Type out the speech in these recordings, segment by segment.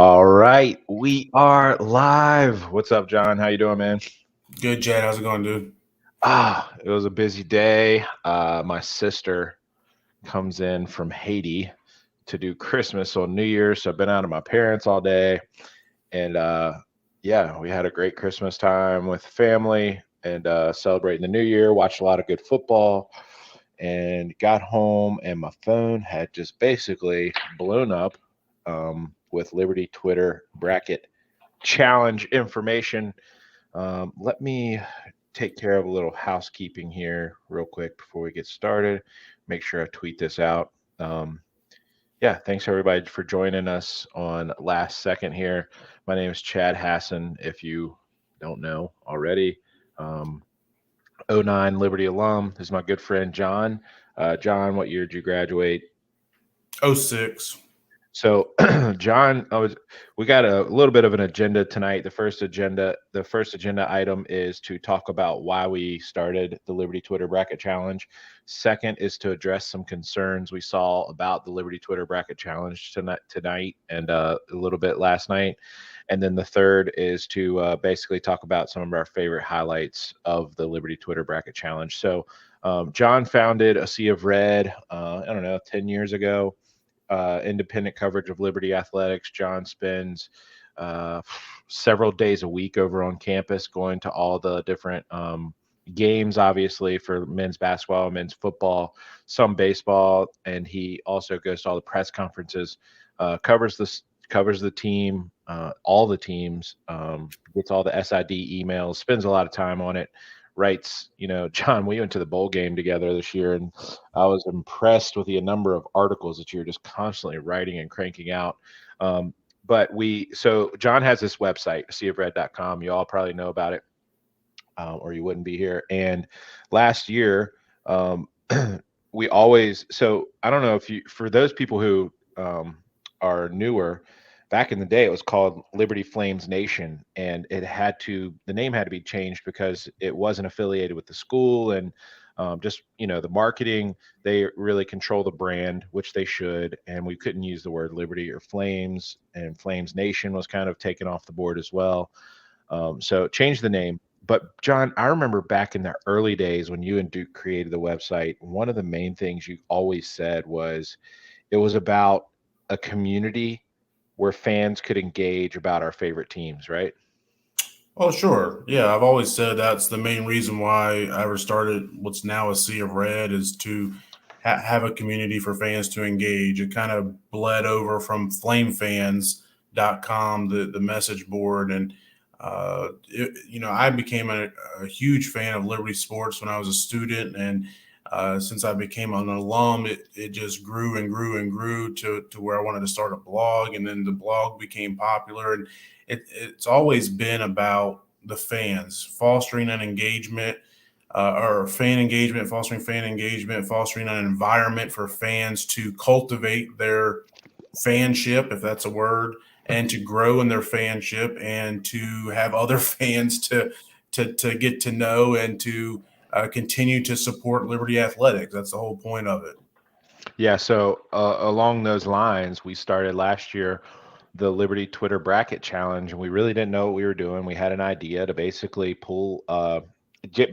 All right, we are live. What's up, John? How you doing, man? Good, Chad. How's it going, dude? It was a busy day. My sister comes in from Haiti to do Christmas on New Year's, so I've been out of my parents all day, and yeah, we had a great Christmas time with family and celebrating the New Year. Watched a lot of good football, and got home, and my phone had just basically blown up with Liberty Twitter bracket challenge information. Let me take care of a little housekeeping here real quick before we get started. Make sure I tweet this out. Um, yeah, thanks everybody for joining us on last second here. My name is Chad Hassan. If you don't know already, um, '09 Liberty alum. This is my good friend John. John, what year did you graduate? Oh, 06. So, John, we got a little bit of an agenda tonight. The first agenda item is to talk about why we started the Liberty Twitter Bracket Challenge. Second is to address some concerns we saw about the Liberty Twitter Bracket Challenge tonight and a little bit last night. And then the third is to basically talk about some of our favorite highlights of the Liberty Twitter Bracket Challenge. So, John founded a Sea of Red, I don't know, 10 years ago, independent coverage of Liberty athletics. John spends uh, several days a week over on campus going to all the different games, obviously, for men's basketball, men's football, some baseball, and he also goes to all the press conferences, covers the team, all the teams, gets all the SID emails, spends a lot of time on it, writes, John, we went to the bowl game together this year, and I was impressed with the number of articles that you're just constantly writing and cranking out. So John has this website, seerred.com. You all probably know about it, or you wouldn't be here. And last year, um, so I don't know if for those people who are newer, back in the day, it was called Liberty Flames Nation, and the name had to be changed because it wasn't affiliated with the school, and just the marketing, they really control the brand, which they should, and we couldn't use the word Liberty or Flames, and Flames Nation was kind of taken off the board as well. So change the name. But John, I remember back in the early days when you and Duke created the website, one of the main things you always said was it was about a community where fans could engage about our favorite teams, right? Oh, sure. Yeah, I've always said that's the main reason why I ever started what's now a Sea of Red is to have a community for fans to engage. It kind of bled over from flamefans.com, the message board. And, I became a huge fan of Liberty Sports when I was a student. And since I became an alum, it just grew and grew and grew to where I wanted to start a blog. And then the blog became popular. And it's always been about the fans, fostering an engagement or fan engagement, fostering an environment for fans to cultivate their fanship, if that's a word, and to grow in their fanship and to have other fans to get to know and to continue to support Liberty Athletics. That's the whole point of it. Yeah, so along those lines, we started last year the Liberty Twitter Bracket Challenge, and we really didn't know what we were doing. We had an idea to basically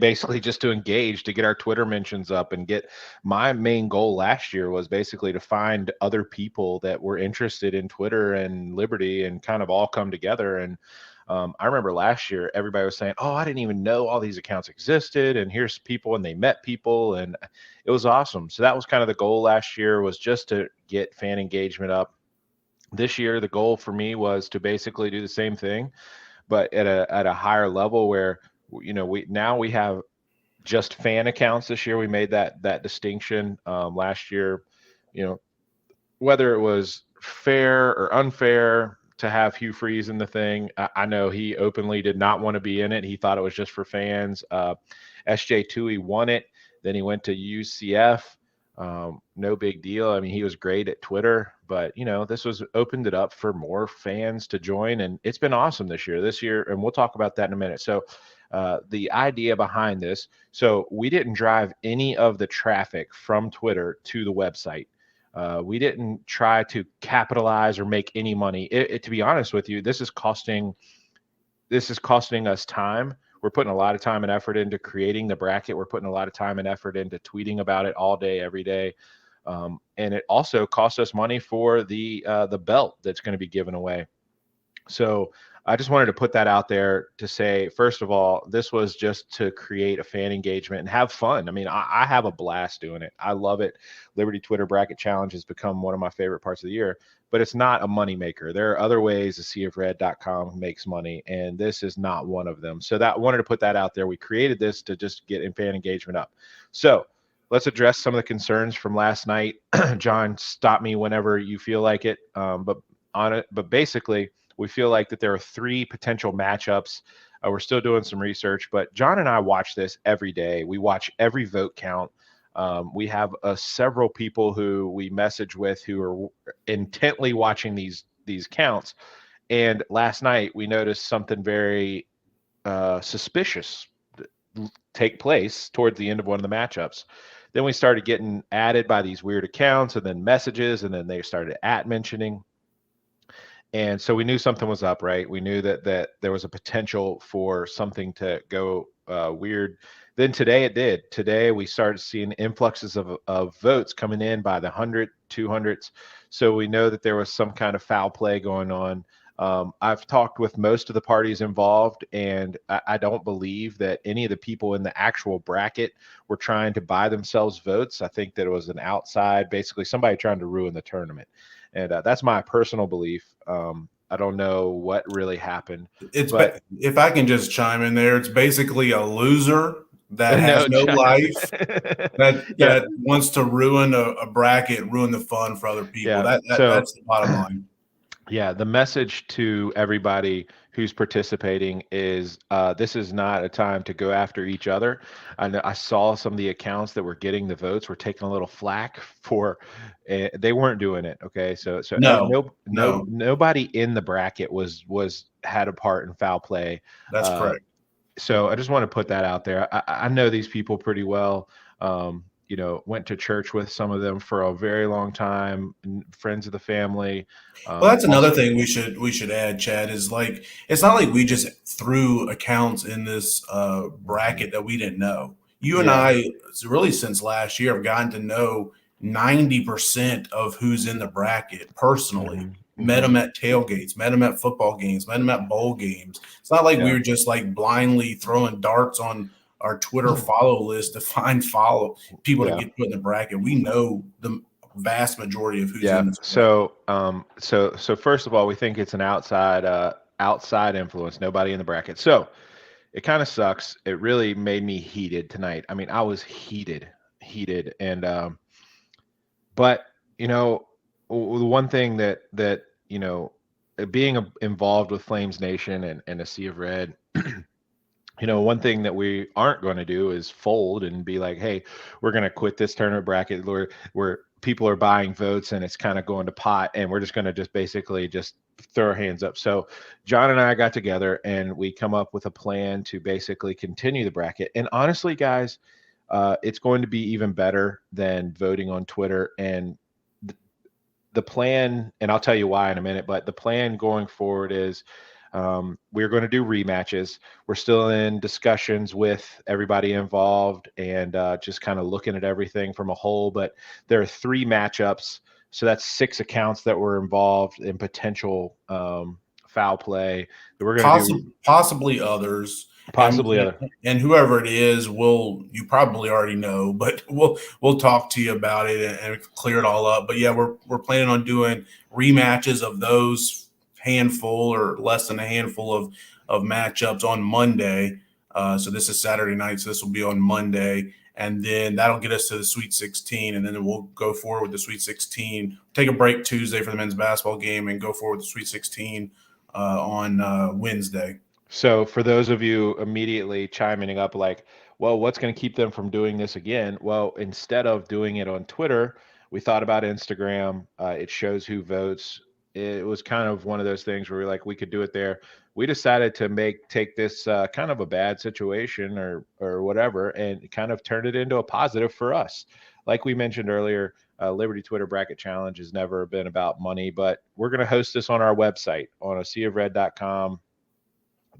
basically just to engage, to get our Twitter mentions up, and get my main goal last year was basically to find other people that were interested in Twitter and Liberty and kind of all come together. And I remember last year, everybody was saying, "Oh, I didn't even know all these accounts existed, and here's people," and they met people, and it was awesome. So that was kind of the goal last year, was just to get fan engagement up. This year, the goal for me was to basically do the same thing, but at a higher level, where we have just fan accounts this year. We made that distinction last year. You know, whether it was fair or unfair to have Hugh Freeze in the thing. I know he openly did not want to be in it. He thought it was just for fans. SJ Tui won it. Then he went to UCF. No big deal. I mean, he was great at Twitter, but this was opened it up for more fans to join, and it's been awesome this year. And we'll talk about that in a minute. So, the idea behind this, so we didn't drive any of the traffic from Twitter to the website. We didn't try to capitalize or make any money. To be honest with you, this is costing us time. We're putting a lot of time and effort into creating the bracket. We're putting a lot of time and effort into tweeting about it all day, every day. And it also cost us money for the belt that's going to be given away. So I just wanted to put that out there to say, first of all, this was just to create a fan engagement and have fun. I mean, I have a blast doing it. I love it. Liberty Twitter Bracket Challenge has become one of my favorite parts of the year, but it's not a money maker. There are other ways the seerred.com makes money, and this is not one of them. So that I wanted to put that out there. We created this to just get fan engagement up. So let's address some of the concerns from last night. John, stop me whenever you feel like it. But basically, we feel like that there are three potential matchups. We're still doing some research, but John and I watch this every day. We watch every vote count. We have several people who we message with who are intently watching these counts. And last night we noticed something very suspicious take place towards the end of one of the matchups. Then we started getting added by these weird accounts, and then messages, and then they started at mentioning, and so we knew something was up, right? We knew that there was a potential for something to go weird. Then today it did. Today we started seeing influxes of votes coming in by the 100, 200s. So we know that there was some kind of foul play going on. I've talked with most of the parties involved, and I don't believe that any of the people in the actual bracket were trying to buy themselves votes. I think that it was an outside, basically somebody trying to ruin the tournament. And that's my personal belief. I don't know what really happened, but If I can just chime in there, it's basically a loser that has no, no life yeah, that wants to ruin a bracket, ruin the fun for other people. yeah. That's the bottom line. Yeah, the message to everybody who's participating is this is not a time to go after each other. I know I saw some of the accounts that were getting the votes were taking a little flack for they weren't doing it. Okay, No, no, nobody in the bracket was had a part in foul play. that's Uh, correct. so I just want to put that out there. I know these people pretty well. Went to church with some of them for a very long time, friends of the family. Well, that's another Also, thing we should add, Chad, is like it's not like we just threw accounts in this mhm. bracket that we didn't know. You and Yeah. I, really since last year, have gotten to know 90% of who's in the bracket personally. Hmm. Met Hmm. them at tailgates, met them at football games, met them at bowl games. It's not like we Yeah. were just like blindly throwing darts on our Twitter follow list to find follow people to Yeah. get put in the bracket. We know the vast majority of who's Yeah. in this bracket. So first of all, we think it's an outside influence. Nobody in the bracket. So it kind of sucks. It really made me heated tonight. I mean, I was heated, and but you know, the one thing that being involved with Flames Nation and a Sea of Red, one thing that we aren't going to do is fold and be like, hey, we're going to quit this tournament bracket where people are buying votes and it's kind of going to pot, and we're just going to just basically just throw our hands up. So John and I got together and we come up with a plan to basically continue the bracket. And honestly, guys, it's going to be even better than voting on Twitter. And the plan, and I'll tell you why in a minute, but the plan going forward is we're going to do rematches. We're still in discussions with everybody involved and just kind of looking at everything from a whole. But there are three matchups. So that's six accounts that were involved in potential foul play that we're going to do, Possibly others, and possibly other. and whoever it is, will you probably already know, but we'll talk to you about it and clear it all up. But yeah, we're planning on doing rematches of those handful or less than a handful of matchups on Monday. So this is Saturday night, so this will be on Monday. And then that'll get us to the Sweet 16, and then we'll go forward with the Sweet 16. Take a break Tuesday for the men's basketball game, and go forward with the Sweet 16 on Wednesday. So for those of you immediately chiming up like, well, what's going to keep them from doing this again? Well, instead of doing it on Twitter, we thought about Instagram. It shows who votes. It was kind of one of those things where we're like, we could do it there. We decided to take this kind of a bad situation or whatever and kind of turn it into a positive for us. like we mentioned earlier, Liberty Twitter Bracket Challenge has never been about money, but we're going to host this on our website on seerred.com.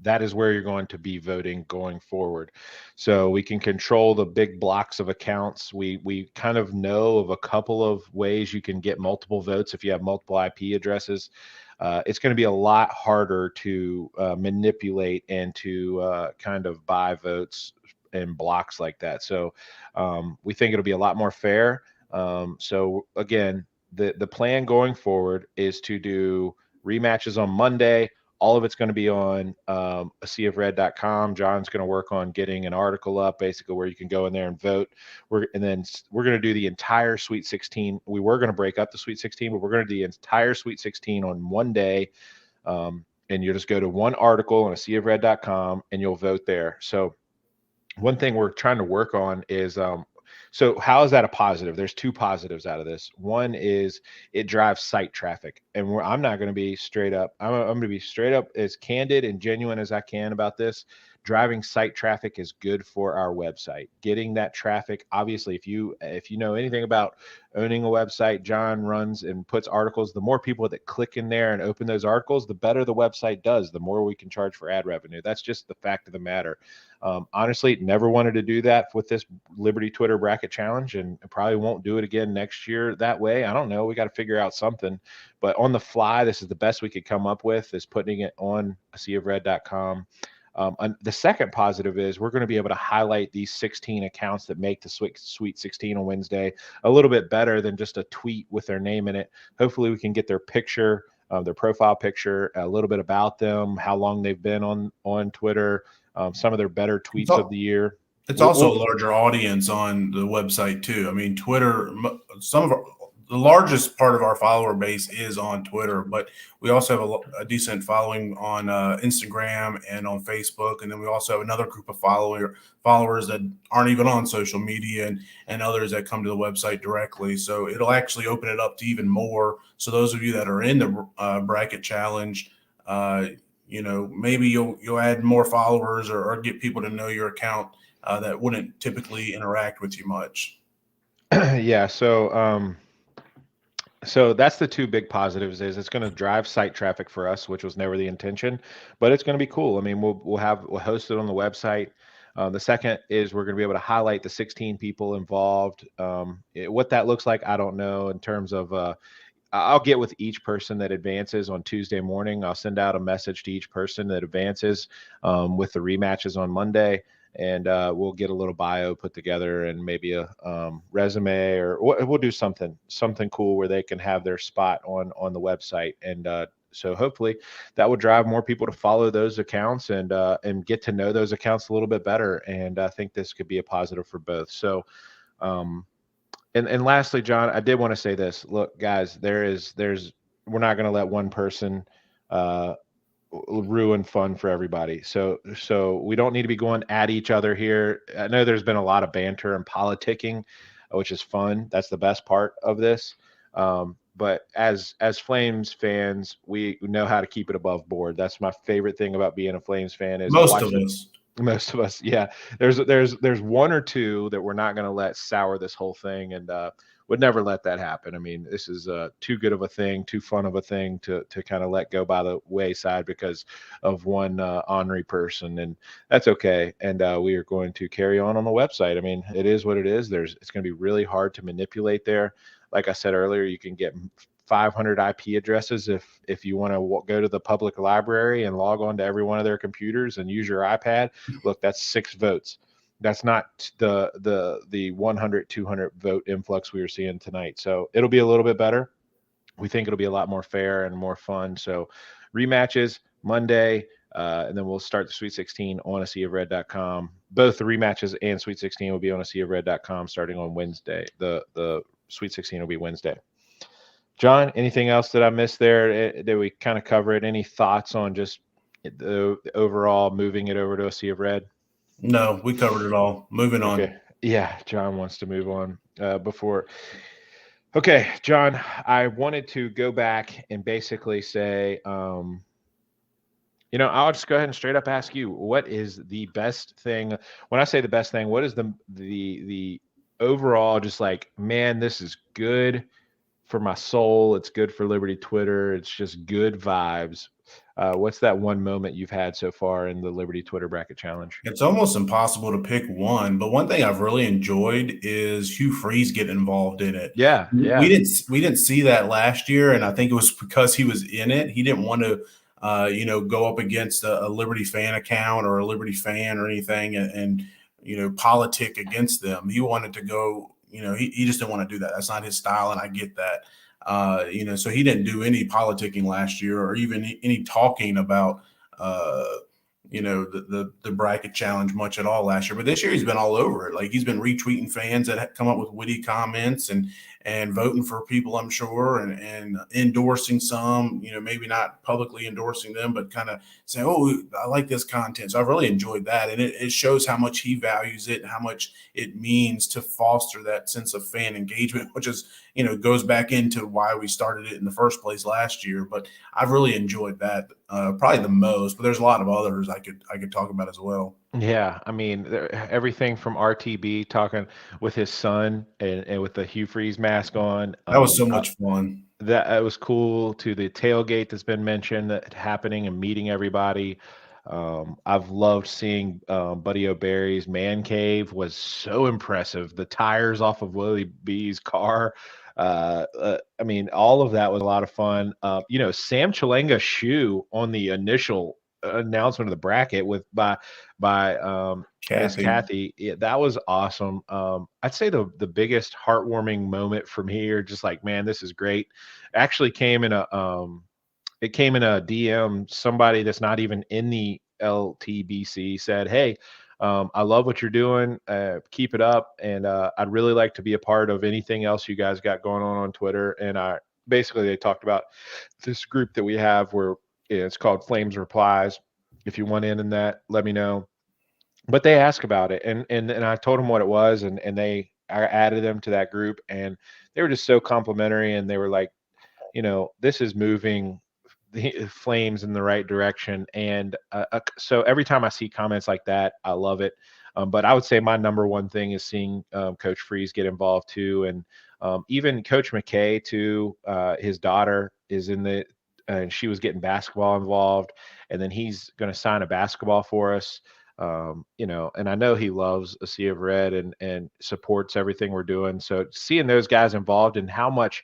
That is where you're going to be voting going forward. So we can control the big blocks of accounts. We kind of know of a couple of ways you can get multiple votes if you have multiple IP addresses. It's going to be a lot harder to manipulate and to kind of buy votes in blocks like that. So we think it'll be a lot more fair. So again, the plan going forward is to do rematches on Monday. All of it's going to be on seerred.com. John's going to work on getting an article up, basically where you can go in there and vote. We're going to do the entire Sweet 16. We were going to break up the Sweet 16, but we're going to do the entire Sweet 16 on one day. And you just go to one article on seerred.com and you'll vote there. So one thing we're trying to work on is so how is that a positive? There's two positives out of this. One is it drives site traffic, and I'm not going to be straight up. I'm going to be straight up as candid and genuine as I can about this. Driving site traffic is good for our website. Getting that traffic, obviously, if you know anything about owning a website, John runs and puts articles. The more people that click in there and open those articles, the better the website does. The more we can charge for ad revenue. That's just the fact of the matter. Honestly, never wanted to do that with this Liberty Twitter Bracket Challenge, and probably won't do it again next year that way. I don't know. We got to figure out something. But on the fly, this is the best we could come up with, is putting it on seerred.com. And the second positive is we're going to be able to highlight these 16 accounts that make the Sweet 16 on Wednesday a little bit better than just a tweet with their name in it. Hopefully, we can get their picture, their profile picture, a little bit about them, how long they've been on Twitter, some of their better tweets of the year. It's also a larger audience on the website too. I mean, Twitter. The largest part of our follower base is on Twitter, but we also have a decent following on Instagram and on Facebook, and then we also have another group of followers that aren't even on social media, and others that come to the website directly. So it'll actually open it up to even more. So those of you that are in the bracket challenge, maybe you'll add more followers or get people to know your account that wouldn't typically interact with you much. Yeah. So that's the two big positives. Is it's going to drive site traffic for us, which was never the intention, but it's going to be cool. I mean, we'll host it on the website. The second is we're going to be able to highlight the 16 people involved. What that looks like, I don't know. In terms of, I'll get with each person that advances on Tuesday morning. I'll send out a message to each person that advances with the rematches on Monday. And we'll get a little bio put together and maybe a resume, or we'll do something cool where they can have their spot on the website. And so hopefully that will drive more people to follow those accounts and get to know those accounts a little bit better. And I think this could be a positive for both. So and lastly, John, I did want to say this. Look, guys, we're not going to let one person ruin fun for everybody. So we don't need to be going at each other here. I know there's been a lot of banter and politicking, which is fun. That's the best part of this. But as Flames fans, we know how to keep it above board. That's my favorite thing about being a Flames fan is Most of us, yeah. There's one or two that we're not going to let sour this whole thing, and would never let that happen. I mean, this is too good of a thing, too fun of a thing to kind of let go by the wayside because of one ornery person, and that's okay. And we are going to carry on the website. I mean, it is what it is. It's going to be really hard to manipulate there. Like I said earlier, you can get 500 IP addresses if you want to go to the public library and log on to every one of their computers and use your iPad. Look, that's 6 votes. That's not the 100, 200 vote influx we were seeing tonight. So it'll be a little bit better. We think it'll be a lot more fair and more fun. So rematches Monday, and then we'll start the Sweet 16 on seerred.com. Both the rematches and Sweet 16 will be on seerred.com starting on Wednesday. The Sweet 16 will be Wednesday. John, anything else that I missed there? Did we kind of cover it? Any thoughts on just the overall moving it over to a Sea of Red? No, we covered it all. Moving on. Okay. Yeah, John wants to move on before. Okay, John, I wanted to go back and basically say, I'll just go ahead and straight up ask you, what is the best thing? When I say the best thing, what is the overall, just like, man, this is good for my soul. It's good for Liberty Twitter. It's just good vibes. What's that one moment you've had so far in the Liberty Twitter Bracket Challenge? It's almost impossible to pick one, but one thing I've really enjoyed is Hugh Freeze getting involved in it. Yeah, We yeah. didn't see that last year, and I think it was because he was in it. He didn't want to, go up against a Liberty fan account or a Liberty fan or anything, and politic against them. He wanted to go. He just didn't want to do that. That's not his style, and I get that. So he didn't do any politicking last year or even any talking about. The bracket challenge much at all last year, but this year he's been all over it. Like he's been retweeting fans that come up with witty comments and voting for people, I'm sure, and endorsing some, maybe not publicly endorsing them, but kind of saying, oh, I like this content. So I've really enjoyed that. And it shows how much he values it and how much it means to foster that sense of fan engagement, which is, goes back into why we started it in the first place last year. But I've really enjoyed that probably the most, but there's a lot of others I could talk about as well. Yeah, I mean, everything from RTB talking with his son and with the Hugh Freeze mask on. That was so much fun. That it was cool to the tailgate that's been mentioned that happening and meeting everybody. I've loved seeing Buddy O'Berry's man cave was so impressive. The tires off of Willie B's car. I mean, all of that was a lot of fun. Sam Chalenga's shoe on the initial announcement of the bracket with by Miss Kathy. Kathy. Yeah, that was awesome. I'd say the biggest heartwarming moment for me, or just like, man, this is great, actually came in a DM. Somebody that's not even in the LTBC said, "Hey, I love what you're doing. Keep it up, and I'd really like to be a part of anything else you guys got going on Twitter." And I basically they talked about this group that we have where it's called Flames Replies. If you want in that, let me know. But they asked about it, and I told them what it was, and I added them to that group, and they were just so complimentary, and they were like, this is moving the Flames in the right direction. And so every time I see comments like that, I love it. But I would say my number one thing is seeing Coach Freeze get involved too, and even Coach McKay too. His daughter is in the, and she was getting basketball involved, and then he's going to sign a basketball for us. And I know he loves a Sea of Red and supports everything we're doing. So seeing those guys involved and how much,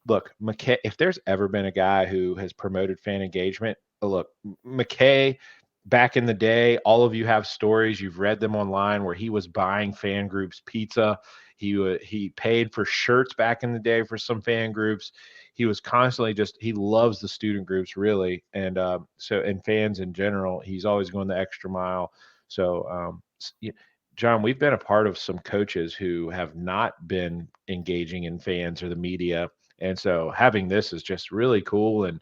look, McKay, if there's ever been a guy who has promoted fan engagement, look, McKay, back in the day, all of you have stories. You've read them online where he was buying fan groups pizza. He paid for shirts back in the day for some fan groups. He was constantly he loves the student groups really, and fans in general. He's always going the extra mile. So, John, we've been a part of some coaches who have not been engaging in fans or the media, and so having this is just really cool. And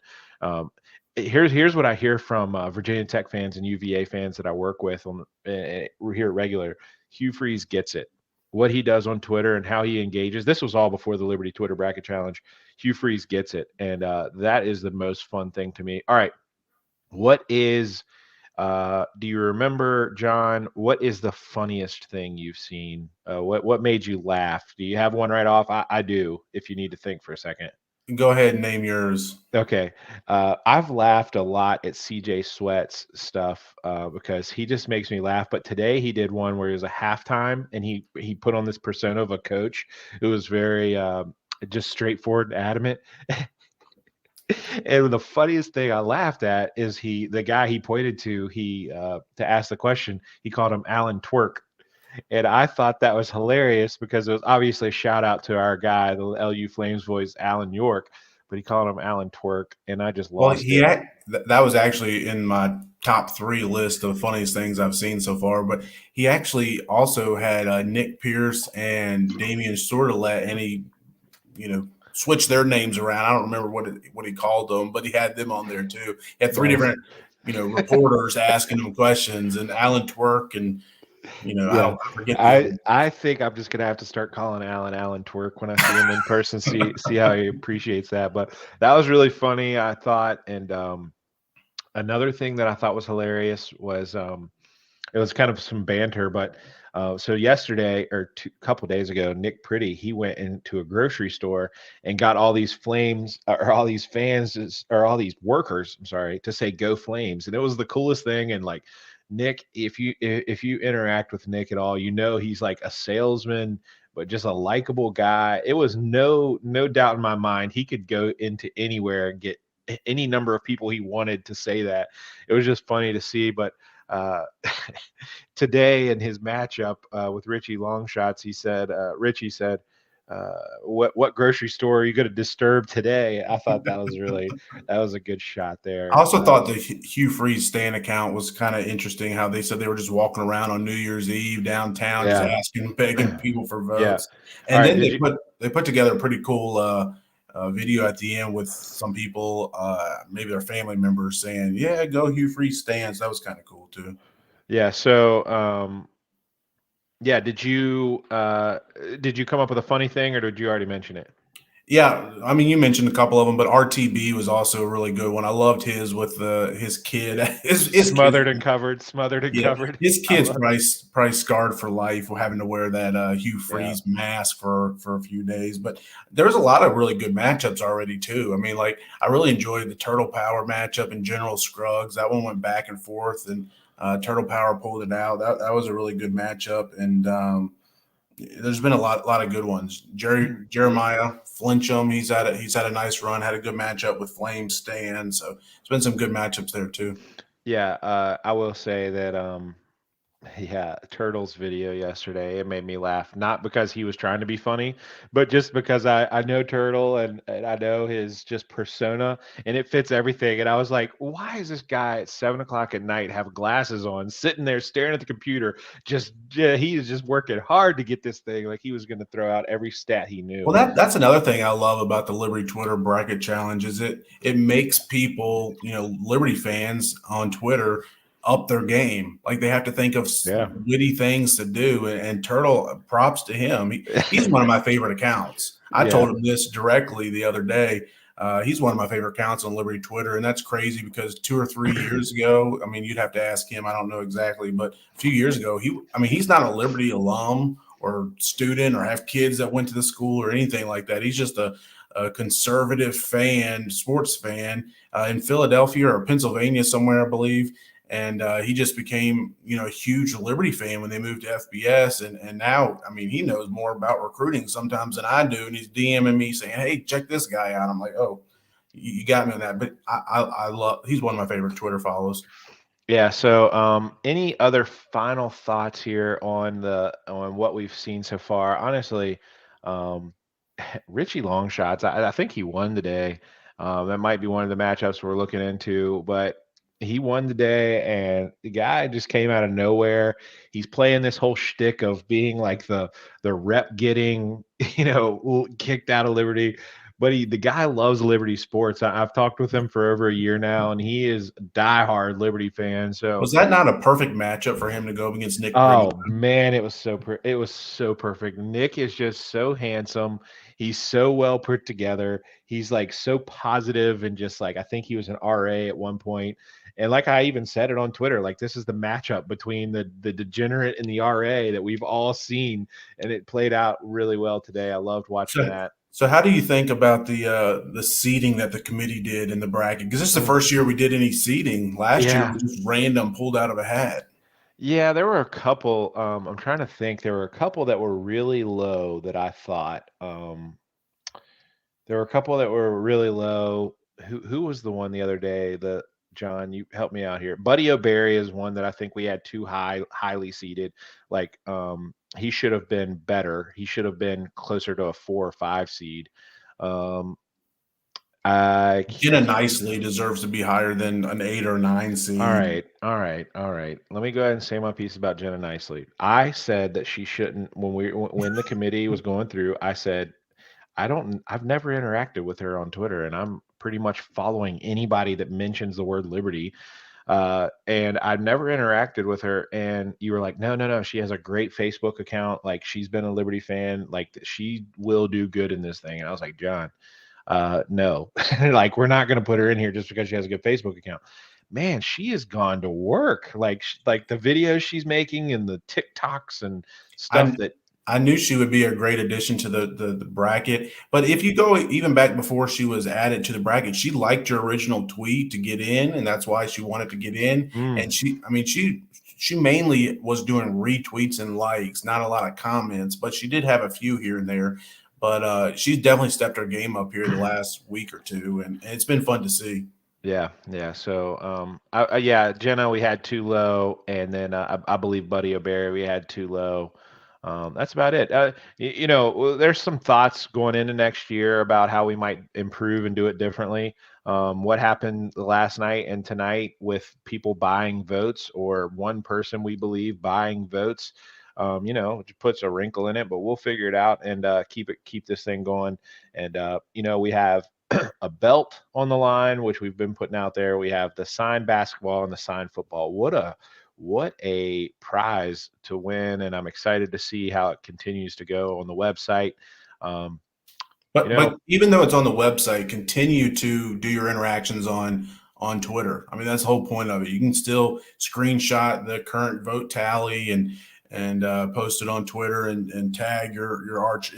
here's what I hear from Virginia Tech fans and UVA fans that I work with on we're here at regular. Hugh Freeze gets it. What he does on Twitter and how he engages. This was all before the Liberty Twitter Bracket Challenge. Hugh Freeze gets it, and that is the most fun thing to me. All right, what is? Do you remember, John? What is the funniest thing you've seen? What made you laugh? Do you have one right off? I do. If you need to think for a second. Go ahead and name yours. Okay. I've laughed a lot at CJ Sweat's stuff because he just makes me laugh. But today he did one where it was a halftime and he put on this persona of a coach who was very just straightforward and adamant. And the funniest thing I laughed at is the guy he pointed to ask the question, he called him Alan Twerk. And I thought that was hilarious because it was obviously a shout out to our guy, the LU Flames voice, Alan York, but he called him Alan Twerk, and I just Well, lost it. that was actually in my top three list of funniest things I've seen so far. But he actually also had Nick Pierce and Damian Sordelet, and he, switched their names around. I don't remember what he called them, but he had them on there too. He had three Nice. different, reporters asking him questions, and Alan Twerk, and Yeah, I forget the other I one. I think I'm just gonna have to start calling Alan Twerk when I see him in person. See how he appreciates that. But that was really funny, I thought. And another thing that I thought was hilarious was it was kind of some banter, but So yesterday or a couple days ago, Nick Pretty, he went into a grocery store and got all these flames or all these fans or all these workers, I'm sorry, to say "Go Flames," and it was the coolest thing. And like Nick, if you interact with Nick at all, you know he's like a salesman, but just a likable guy. It was no doubt in my mind he could go into anywhere and get any number of people he wanted to say that. It was just funny to see, but uh, today in his matchup with Richie Longshots, he said, Richie said, what grocery store are you going to disturb today? I thought that was a good shot I there. also thought the Hugh Freeze Stan account was kind of interesting. How they said they were just walking around on New Year's Eve downtown, just Yeah, asking, begging people for yeah. votes. All And right, then did you? they put together a pretty cool video at the end with some people, maybe their family members, saying, "Yeah, go Hugh Freeze Stans." That was kind of cool too. Yeah. So, yeah. Did you come up with a funny thing, or did you already mention it? Yeah, I mean, you mentioned a couple of them, but RTB was also a really good one. I loved his with his kid. His kid. Smothered and covered, smothered and Yeah, covered. his I kid's love it. probably scarred for life for having to wear that Hugh Yeah. Freeze mask for a few days. But there's a lot of really good matchups already too. I mean, like I really enjoyed the Turtle Power matchup and General Scruggs. That one went back and forth, and Turtle Power pulled it out. That was a really good matchup, and there's been a lot of good ones. Jeremiah Flincham, he's had a nice run, had a good matchup with Flame Stan. So it's been some good matchups there too. Yeah, I will say that yeah, Turtle's video yesterday, it made me laugh. Not because he was trying to be funny, but just because I know Turtle and I know his just persona and it fits everything. And I was like, why is this guy at 7 o'clock at night have glasses on, sitting there staring at the computer? Just yeah, he is just working hard to get this thing. Like he was gonna throw out every stat he Well, knew. that's another thing I love about the Liberty Twitter bracket challenge is it makes people, Liberty fans on Twitter up their game. Like they have to think of Yeah. witty things to do. And Turtle, props to him. He's one of my favorite accounts. I Yeah. told him this directly the other day. He's one of my favorite accounts on Liberty Twitter, and that's crazy because 2 or 3 years ago, I mean, you'd have to ask him. I don't know exactly, but a few years ago, he's not a Liberty alum or student or have kids that went to the school or anything like that. He's just a conservative fan, sports fan in Philadelphia or Pennsylvania somewhere, I believe. And he just became, a huge Liberty fan when they moved to FBS. And now, I mean, he knows more about recruiting sometimes than I do. And he's DMing me saying, "Hey, check this guy out." I'm like, "Oh, you got me on that." But I love, he's one of my favorite Twitter follows. Yeah. So, any other final thoughts here on what we've seen so far? Honestly, um, Richie Longshots, I think he won today. That might be one of the matchups we're looking into, but he won today, and the guy just came out of nowhere. He's playing this whole shtick of being like the rep getting kicked out of Liberty. But the guy loves Liberty sports. I've talked with him for over a year now, and he is a diehard Liberty fan. So Was that not a perfect matchup for him to go up against Nick Pretty? oh man, it was so perfect. Nick is just so handsome. He's so well put together. He's like so positive and just like I think he was an RA at one point. And like I even said it on Twitter, like this is the matchup between the degenerate and the RA that we've all seen, and it played out really well today. I loved watching So, that. so how do you think about the seeding that the committee did in the bracket? Because this is the Mm, first year we did any seeding. Last year yeah. was just random, pulled out of a hat. Yeah, there were a couple. I'm trying to think. There were a couple that were really low that I thought. There were a couple that were really low. Who was the one the other day? The John, you help me out here. Buddy O'Berry is one that I think we had too highly seated. Like he should have been better. He should have been closer to a 4 or 5 seed. Um I Jenna Nicely deserves to be higher than an 8 or 9 all seed. right, all right, all right. Let me go ahead and say my piece about Jenna Nicely. I said that she shouldn't when the committee was going through, I said I've never interacted with her on Twitter, and I'm pretty much following anybody that mentions the word liberty. And I've never interacted with her. And you were like, no, no, no. She has a great Facebook account. Like she's been a Liberty fan. Like she will do good in this thing. And I was like, John, no, like we're not going to put her in here just because she has a good Facebook account. man, she has gone to work. Like like the videos she's making and the TikToks and stuff I that. I knew she would be a great addition to the bracket. But if you go even back before she was added to the bracket, she liked your original tweet to get in, and that's why she wanted to get in. Mm, And I mean, she mainly was doing retweets and likes, not a lot of comments, but she did have a few here and there. But she's definitely stepped her game up here the last week or two, and it's been fun to see. yeah, yeah. So, yeah, Jenna, we had too low, and then I believe Buddy O'Berry, we had too low. That's about it. Well, there's some thoughts going into next year about how we might improve and do it differently. What happened last night and tonight with people buying votes, or one person we believe buying votes, it puts a wrinkle in it, but we'll figure it out and keep this thing going. And we have a belt on the line, which we've been putting out there. We have the signed basketball and the signed football. What a prize to win, and I'm excited to see how it continues to go on the website. Um, you know, But even though it's on the website, continue to do your interactions on Twitter. I mean, that's the whole point of it. You can still screenshot the current vote tally and post it on Twitter and tag your arch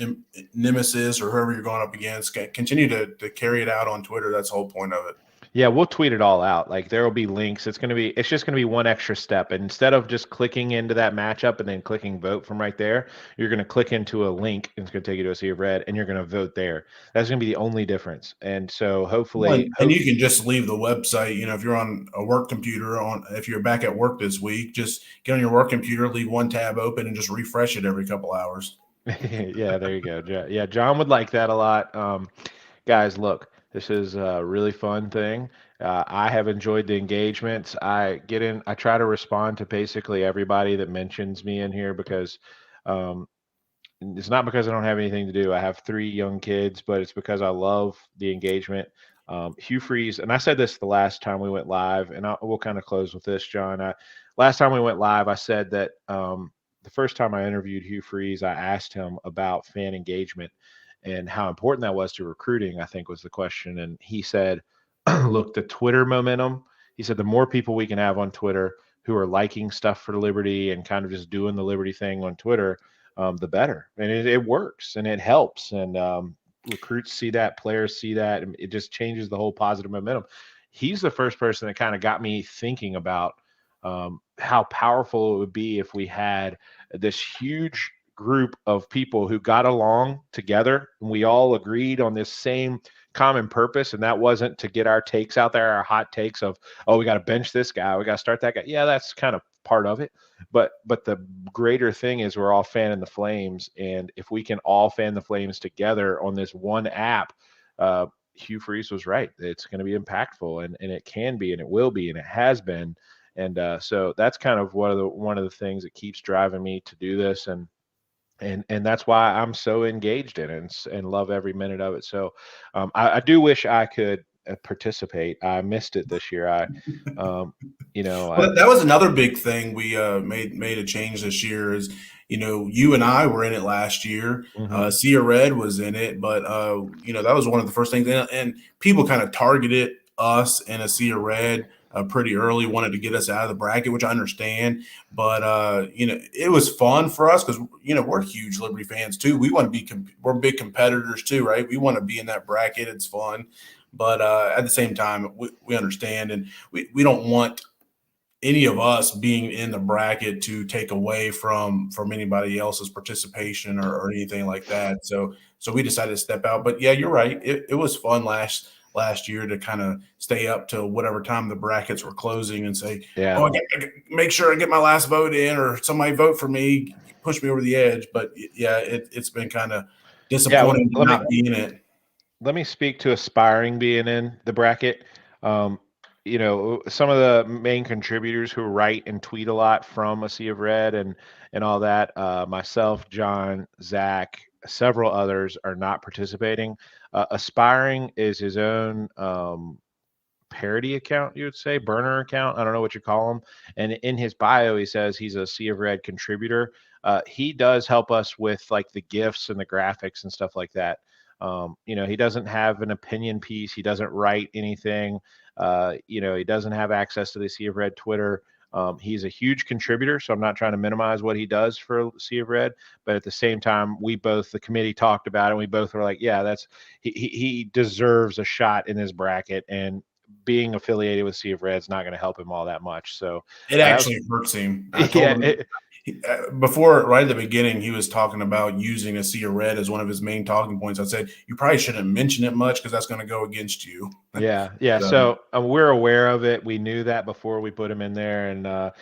nemesis or whoever you're going up against. Continue to carry it out on Twitter. That's the whole point of it. yeah, we'll tweet it all out. Like there will be links. It's just gonna be one extra step. And instead of just clicking into that matchup and then clicking vote from right there, you're gonna click into a link and it's gonna take you to a Sea of Red and you're gonna vote there. That's gonna be the only difference. And so hopefully, And you can just leave the website. You know, if you're on a work computer, if you're back at work this week, just get on your work computer, leave one tab open, and just refresh it every couple hours. yeah, there you go. Yeah, John would like that a lot. Guys, look, this is a really fun thing. I have enjoyed the engagements. I try to respond to basically everybody that mentions me in here because um, it's not because I don't have anything to do. I have three young kids, but it's because I love the engagement. Hugh Freeze, and I said this the last time we went live, and we'll kind of close with this, John. Last time we went live, I said that the first time I interviewed Hugh Freeze, I asked him about fan engagement and how important that was to recruiting, I think was the question. And he said, look, the Twitter momentum, he said, the more people we can have on Twitter who are liking stuff for Liberty and kind of just doing the Liberty thing on Twitter, the better. And it works and it helps. And recruits see that, players see that, and it just changes the whole positive momentum. He's the first person that kind of got me thinking about how powerful it would be if we had this huge group of people who got along together and we all agreed on this same common purpose, and that wasn't to get our takes out there, our hot takes of, oh, we got to bench this guy, we got to start that guy. Yeah, that's kind of part of it, but the greater thing is we're all fanning the flames, and if we can all fan the flames together on this one app, Hugh Freeze was right. It's going to be impactful, and it can be, and it will be, and it has been. And so that's kind of one of the things that keeps driving me to do this, and that's why I'm so engaged in it and love every minute of it. So I do wish I could participate. I missed it this year. Um, I. Well, that was another big thing we made a change this year. Is you and I were in it last year. Mhm. Seer Red was in it, but that was one of the first things, and people kind of targeted us in a Seer Red pretty early, wanted to get us out of the bracket, which I understand. But it was fun for us because we're huge Liberty fans too. We want to be we're big competitors too, right? We want to be in that bracket. It's fun. But at the same time, we understand, and we don't want any of us being in the bracket to take away from anybody else's participation or anything like that. So we decided to step out. But yeah, you're right. It was fun last year to kind of stay up till whatever time the brackets were closing and say, Yeah. oh, make sure I get my last vote in, or somebody vote for me, push me over the edge. But yeah, it's been kind of Yeah. disappointing to not be in it. Let me speak to aspiring being in the bracket. Um, some of the main contributors who write and tweet a lot from a Sea of Red and all that. Myself, John, Zach, several others are not participating. Aspiring is his own parody account, you would say, burner account. I don't know what you call them. And in his bio, he says he's a Sea of Red contributor. He does help us with like the gifts and the graphics and stuff like that. He doesn't have an opinion piece. He doesn't write anything. He doesn't have access to the Sea of Red Twitter. He's a huge contributor, so I'm not trying to minimize what he does for Sea of Red, but at the same time, the committee talked about it, and we both were like, yeah, he deserves a shot in this bracket, and being affiliated with Sea of Red is not going to help him all that much. So It that was, actually hurts him. I told yeah, him before, right at the beginning, he was talking about using a Seer Red as one of his main talking points. I said, you probably shouldn't mention it much because that's going to go against you. yeah. So So we're aware of it. We knew that before we put him in there, and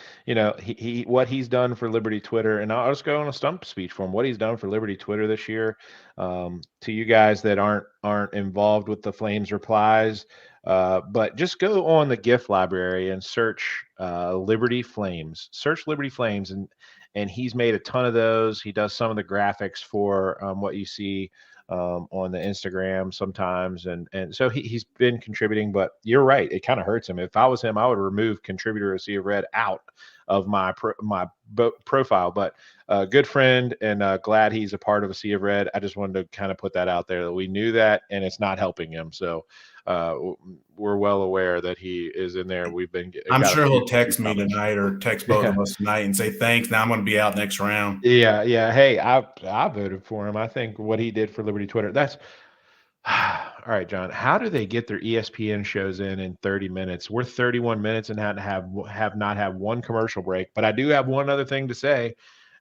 he what he's done for Liberty Twitter, and I'll just go on a stump speech for him. What he's done for Liberty Twitter this year, to you guys that aren't involved with the Flames replies, but just go on the GIF library and search Liberty Flames. Search Liberty Flames, and he's made a ton of those. He does some of the graphics for what you see on the Instagram sometimes, and so he's been contributing. But you're right, it kind of hurts him. If I was him, I would remove contributor of Sea of Red out of my profile. But good friend, and glad he's a part of a Sea of Red. I just wanted to kind of put that out there that we knew that, and it's not helping him. So uh, we're well aware that he is in there. We've been I'm got a sure few he'll text me comments. tonight or text both Yeah. of us tonight and say thanks. Now I'm going to be out next round. Yeah. Hey, I voted for him. I think what he did for Liberty Twitter, that's all right, John. How do they get their ESPN shows in 30 minutes? We're 31 minutes and have not had one commercial break. But I do have one other thing to say,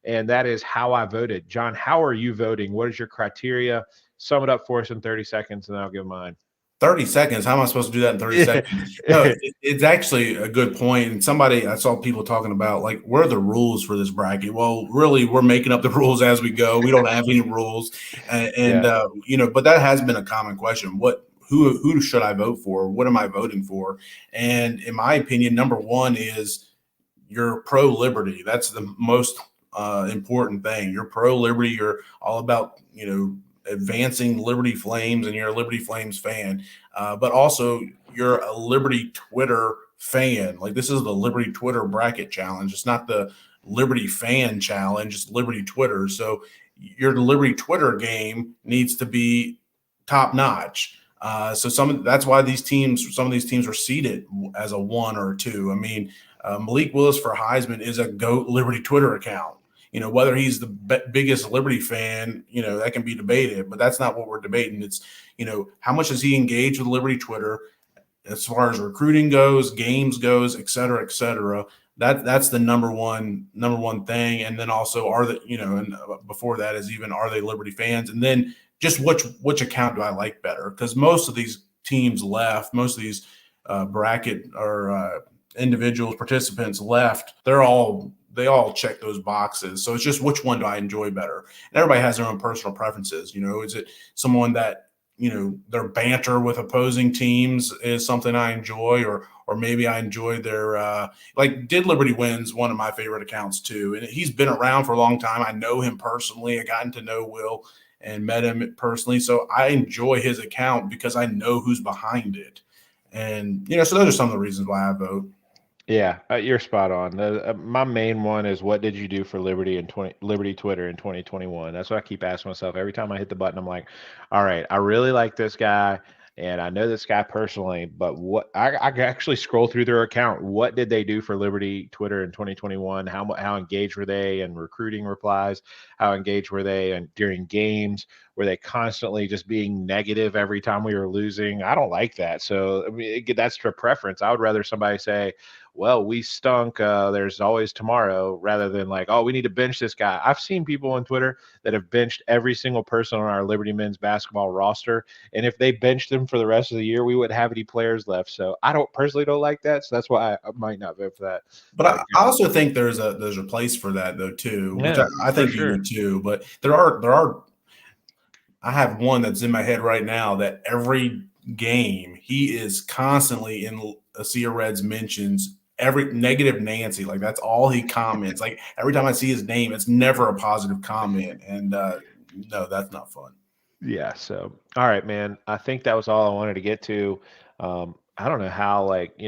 and that is how I voted. John, how are you voting? What is your criteria? Sum it up for us in 30 seconds, and then I'll give mine. 30 seconds. How am I supposed to do that in 30 seconds? No, it's actually a good point. And somebody, I saw people talking about, like, what are the rules for this bracket? Well, really, we're making up the rules as we go. We don't have any rules. And Yeah. but that has been a common question. Who should I vote for? What am I voting for? And in my opinion, number one is you're pro liberty. That's the most important thing. You're pro liberty. You're all about advancing Liberty Flames, and you're a Liberty Flames fan. But also you're a Liberty Twitter fan. Like, this is the Liberty Twitter bracket challenge. It's not the Liberty fan challenge. It's Liberty Twitter. So your Liberty Twitter game needs to be top notch. So that's why some of these teams are seeded as a one or a two. I mean, Malik Willis for Heisman is a GOAT Liberty Twitter account. Whether he's the biggest Liberty fan, that can be debated, but that's not what we're debating. It's, how much does he engage with Liberty Twitter as far as recruiting goes, games goes, et cetera, et cetera. That's the number one thing. And then also, and before that is even, are they Liberty fans? And then just which account do I like better? Because most of these teams left, most of these bracket or individuals, participants left, they all check those boxes. So it's just, which one do I enjoy better? And everybody has their own personal preferences. Is it someone that, their banter with opposing teams is something I enjoy, or maybe I enjoy their like Did Liberty Wins, one of my favorite accounts too. And he's been around for a long time. I know him personally. I gotten to know Will and met him personally. So I enjoy his account because I know who's behind it. And, so those are some of the reasons why I vote. Yeah, you're spot on. My main one is, what did you do for Liberty Twitter in 2021? That's what I keep asking myself every time I hit the button. I'm like, all right, I really like this guy, and I know this guy personally, but I actually scroll through their account. What did they do for Liberty Twitter in 2021? How engaged were they in recruiting replies? How engaged were they during games? Were they constantly just being negative every time we were losing? I don't like that. So I mean, that's for preference. I would rather somebody say, well, we stunk. There's always tomorrow, rather than like, oh, we need to bench this guy. I've seen people on Twitter that have benched every single person on our Liberty men's basketball roster, and if they benched them for the rest of the year, we wouldn't have any players left. So I don't like that. So that's why I might not vote for that. But I also think there's a place for that though too, which Yeah, I for think you sure. would too. But there are I have one that's in my head right now that every game he is constantly in a Seer Red's mentions. Every negative Nancy, like, that's all he comments. Like, every time I see his name, it's never a positive comment, and no, that's not fun. Yeah. So, all right, man. I think that was all I wanted to get to. I don't know how, like,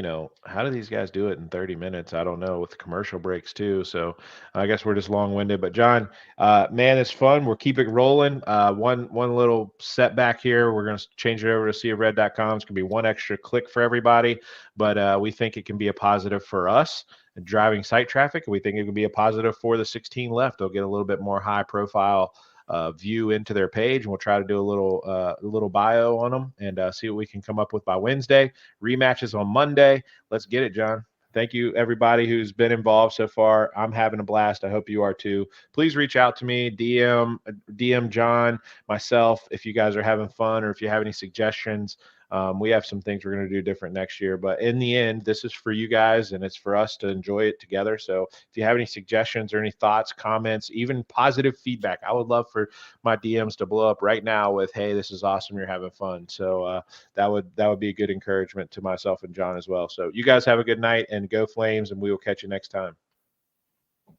how do these guys do it in 30 minutes? I don't know, with the commercial breaks too. So I guess we're just long-winded. But John, man, it's fun. We'll keep it rolling. One little setback here. We're going to change it over to seerred.com. It's going to be one extra click for everybody, but we think it can be a positive for us driving site traffic. And we think it can be a positive for the 16 left. They'll get a little bit more high profile view into their page, and we'll try to do a little bio on them and see what we can come up with by Wednesday. Rematches on Monday. Let's get it, John. Thank you, everybody who's been involved so far. I'm having a blast. I hope you are too. Please reach out to me, DM John, myself, if you guys are having fun or if you have any suggestions. We have some things we're going to do different next year, but in the end, this is for you guys and it's for us to enjoy it together. So if you have any suggestions or any thoughts, comments, even positive feedback, I would love for my DMs to blow up right now with, "Hey, this is awesome. You're having fun." So that would be a good encouragement to myself and John as well. So you guys have a good night and go Flames, and we will catch you next time.